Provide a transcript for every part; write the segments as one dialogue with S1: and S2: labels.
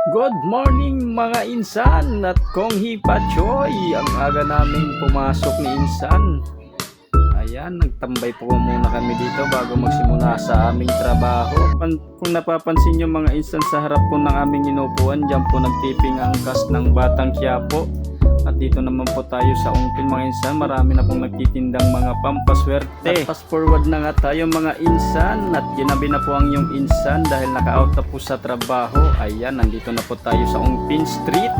S1: Good morning mga insan at Kong Hipa Choy. Ang aga naming pumasok ni insan. Ayan, nagtambay po muna kami dito bago magsimula sa aming trabaho. Kung napapansin nyo mga insan, sa harap po ng aming inupuan, dyan po nagtiping ang cast ng Batang Quiapo. At dito naman po tayo sa ungkil mga insan. Marami na pong nagtitindang mga pampaswerte. At fast forward na nga tayo mga insan. At ginabi na po ang iyong insan dahil naka-out na po sa trabaho. Ayan, nandito na po tayo sa Ungpin Street,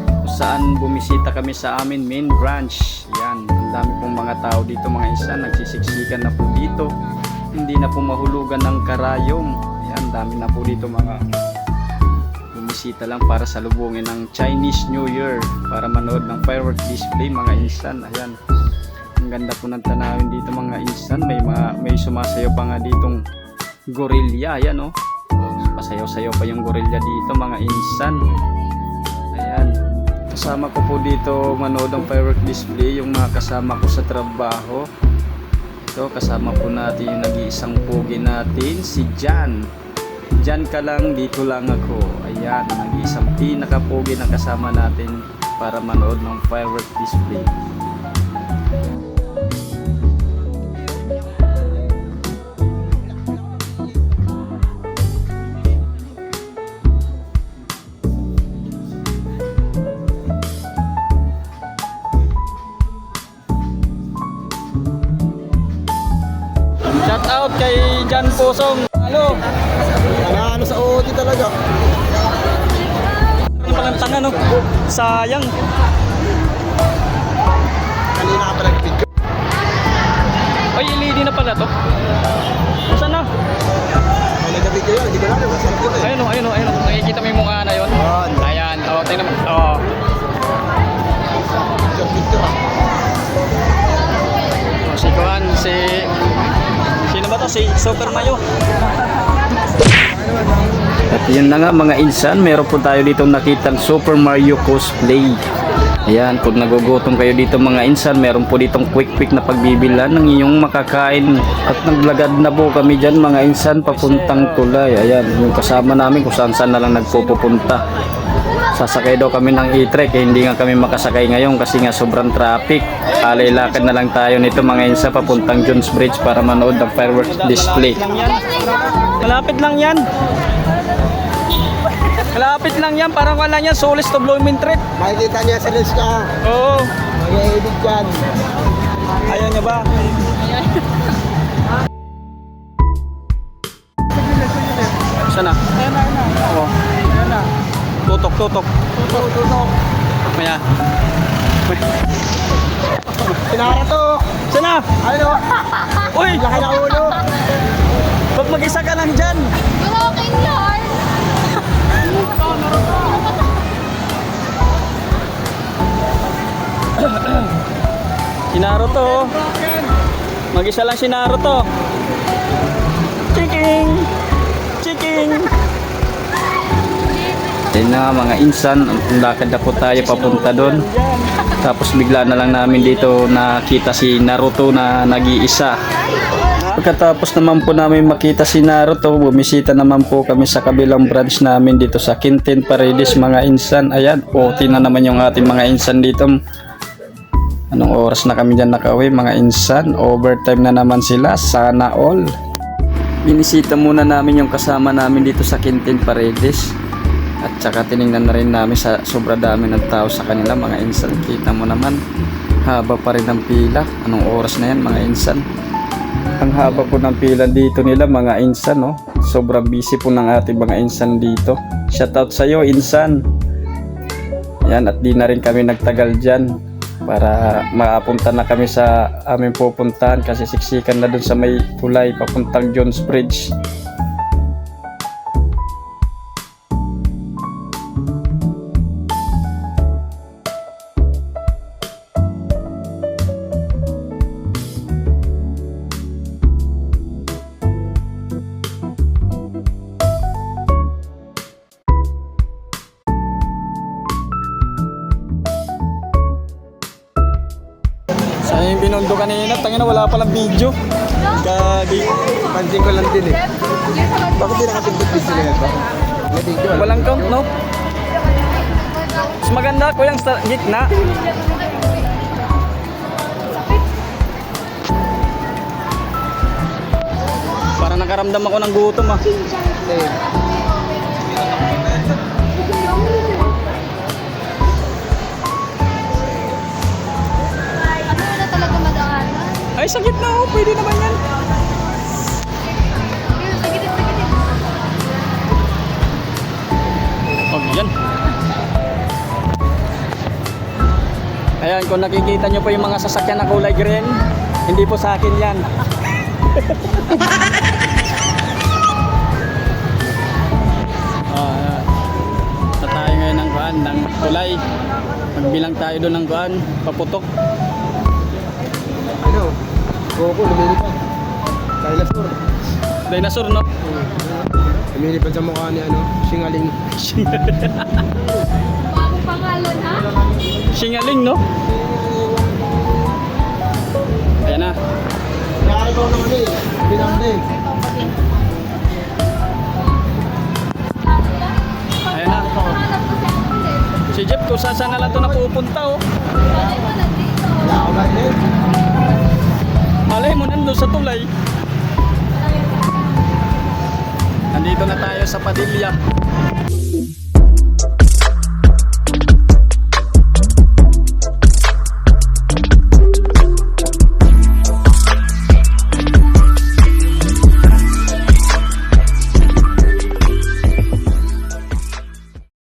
S1: kung saan bumisita kami sa amin main branch. Ayan, ang dami pong mga tao dito mga insan. Nagsisiksikan na po dito. Hindi na po mahulugan ng karayom. Ayan, dami na po dito mga bumisita lang para salubungin ng Chinese New Year, para manood ng firework display mga insan. Ayan, ang ganda po ng tanawin dito mga insan. May sumasayaw pa nga ditong gorilla. Ayan oh, pasayaw-sayaw pa yung gorilla dito mga insan. Ayan, kasama ko po dito manood ng firework display yung mga kasama ko sa trabaho. Ito, kasama po natin yung nag-iisang pugi natin, si Jan. Diyan ka lang, dito lang ako. Ayan, nag-iisang pinakapogi na kasama natin para manood ng firework display. Shout out kay Jan Pusong. Halo.
S2: Ano sa OOT talaga?
S1: Ang pangantanga no. Sayang.
S2: Kanina ka pa nag-video.
S1: Ay, LED na pala to. Saan na?
S2: May nag-video yun, hindi ko lang. Masarap yun eh.
S1: Ayun o, ayun o, ayun o. Nakikita mo yung mukha na yun?
S2: Yan.
S1: Ayan, o, tingnan mo. O.
S2: Picture ah.
S1: Si Kuan, sino ba to? Si Super Mayo. At yun na nga mga insan, meron po tayo dito nakitang Super Mario cosplay. Ayan, kung nagugutom kayo dito mga insan, meron po ditong quick na pagbibilan ng inyong makakain. At naglagad na po kami dyan mga insan papuntang tulay. Ayan, yung kasama namin kung saan na lang nagpupunta. Sasakay daw kami ng e-trek, hindi nga kami makasakay ngayon kasi nga sobrang traffic. Alay-lakad na lang tayo nito mga insan papuntang Jones Bridge para manood ng fireworks display. Malapit lang yan. Malapit lang yan, parang wala yan, Solis to Blooming Treat.
S2: Makikita niya sa list ka.
S1: Oo.
S2: Mag-i-edit yan.
S1: Ayaw niya ba? Sana? Oo. Tutok.
S2: Tutok.
S1: Maya.
S2: Pinara to.
S1: Sana?
S2: Ano?
S1: Uy!
S2: Laki na ulo.
S1: Pag mag-isa ka lang dyan.
S3: Broken yard.
S1: Si Naruto. Mag-isa lang si Naruto. Chiking! Ayun na mga insan, lakad na po tayo papunta doon. Tapos bigla na lang namin dito nakita si Naruto na nag-iisa. Pagkatapos naman po namin makita si Naruto, bumisita naman po kami sa kabilang branch namin dito sa Quintin Paredes mga insan. Ayan, OT na naman yung ating mga insan dito. Anong oras na kami dyan nakauwi mga insan? Overtime na naman sila, sana all. Binisita muna namin yung kasama namin dito sa Quintin Paredes. At saka tinignan na rin namin sa sobra dami ng tao sa kanila mga insan. Kita mo naman, haba pa rin ang pila. Anong oras na yan mga insan? Ang haba po ng pila dito nila mga insan, no? Sobrang busy po ng ating mga insan dito. Shoutout sa iyo insan. Yan, at di na rin kami nagtagal dyan para makapunta na kami sa aming pupuntahan kasi siksikan na dun sa may tulay papuntang Jones Bridge. Sayang yung binondo kanina, tangina wala palang video. Gagi.
S2: Pansin ko lang din eh. Bakit di nakapindot video na ito? May video.
S1: Walang count, no? Mas maganda ko yung sa gitna. Para nakaramdam ako ng gutom ah.
S2: Eh,
S3: Ano na talaga madaanan?
S1: Ay, sa gitna oh. Pwede naman yan.
S3: Ayun, sa gitid, sa gitid.
S1: Huwag yan. Ayan, kung nakikita nyo po yung mga sasakyan na kulay green, hindi po sa akin yan. Sa tayo ngayon ng kuan, ng kulay. Magbilang tayo doon ng kuan, paputok.
S2: ano? Goku, lumilipad. Dinosaur.
S1: Dinosaur, no?
S2: Lumilipad sa mukha ni ano, Singaling.
S3: Bagong pangalan, ha?
S1: Singaling, no? Ayan na.
S2: Nakakagaw naman eh. Binamde.
S1: Ayan na.
S3: Pangalan ko si Apple, eh.
S1: Si Jeff, kung saan na lang ito napupunta, oh.
S3: Bakit mo nandito?
S2: Wala ako ba eh?
S1: Malay mo nandun sa tulay. Nandito na tayo sa Padilla.